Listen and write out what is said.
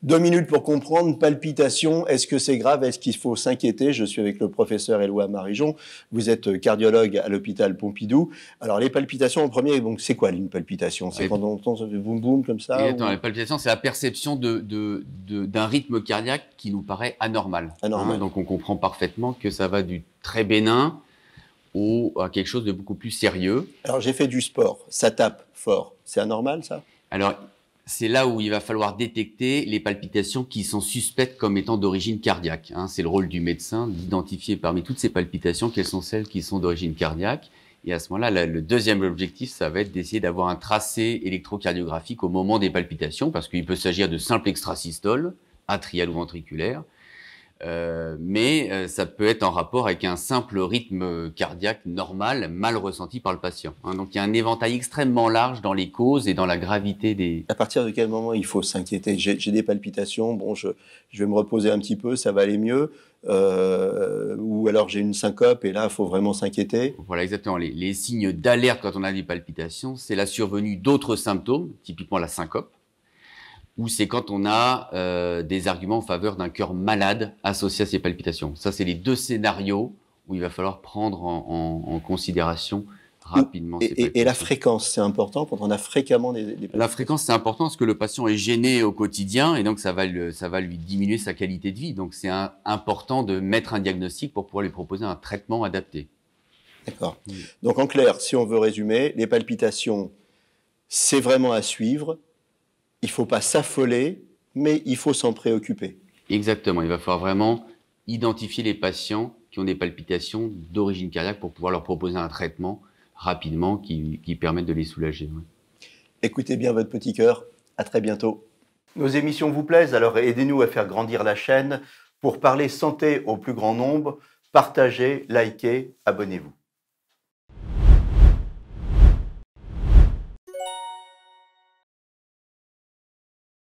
2 minutes pour comprendre, palpitations, est-ce que c'est grave, est-ce qu'il faut s'inquiéter? Je suis avec le professeur Éloi Marijon, vous êtes cardiologue à l'hôpital Pompidou. Alors les palpitations en premier, donc c'est quoi une palpitation? C'est quand on entend ça fait boum boum comme ça? Exactement, les palpitations, c'est la perception d'un rythme cardiaque qui nous paraît anormal. Anormal. Donc on comprend parfaitement que ça va du très bénin à quelque chose de beaucoup plus sérieux. Alors j'ai fait du sport, ça tape fort, c'est anormal ça? Alors c'est là où il va falloir détecter les palpitations qui sont suspectes comme étant d'origine cardiaque. C'est le rôle du médecin d'identifier parmi toutes ces palpitations quelles sont celles qui sont d'origine cardiaque. Et à ce moment-là, le deuxième objectif, ça va être d'essayer d'avoir un tracé électrocardiographique au moment des palpitations, parce qu'il peut s'agir de simples extrasystoles, atriales ou ventriculaires, mais ça peut être en rapport avec un simple rythme cardiaque normal, mal ressenti par le patient. Donc il y a un éventail extrêmement large dans les causes et dans la gravité des... À partir de quel moment il faut s'inquiéter? J'ai des palpitations, bon, je vais me reposer un petit peu, ça va aller mieux. Ou alors j'ai une syncope et là, il faut vraiment s'inquiéter. Voilà, exactement. Les signes d'alerte quand on a des palpitations, c'est la survenue d'autres symptômes, typiquement la syncope, ou c'est quand on a des arguments en faveur d'un cœur malade associé à ces palpitations. Ça, c'est les deux scénarios où il va falloir prendre en considération rapidement ces palpitations. Et la fréquence, c'est important quand on a fréquemment des palpitations? La fréquence, c'est important parce que le patient est gêné au quotidien et donc ça va lui diminuer sa qualité de vie. Donc c'est important de mettre un diagnostic pour pouvoir lui proposer un traitement adapté. D'accord. Donc en clair, si on veut résumer, les palpitations, c'est vraiment à suivre. Il ne faut pas s'affoler, mais il faut s'en préoccuper. Exactement. Il va falloir vraiment identifier les patients qui ont des palpitations d'origine cardiaque pour pouvoir leur proposer un traitement rapidement qui permette de les soulager. Ouais. Écoutez bien votre petit cœur. À très bientôt. Nos émissions vous plaisent, alors aidez-nous à faire grandir la chaîne. Pour parler santé au plus grand nombre, partagez, likez, abonnez-vous.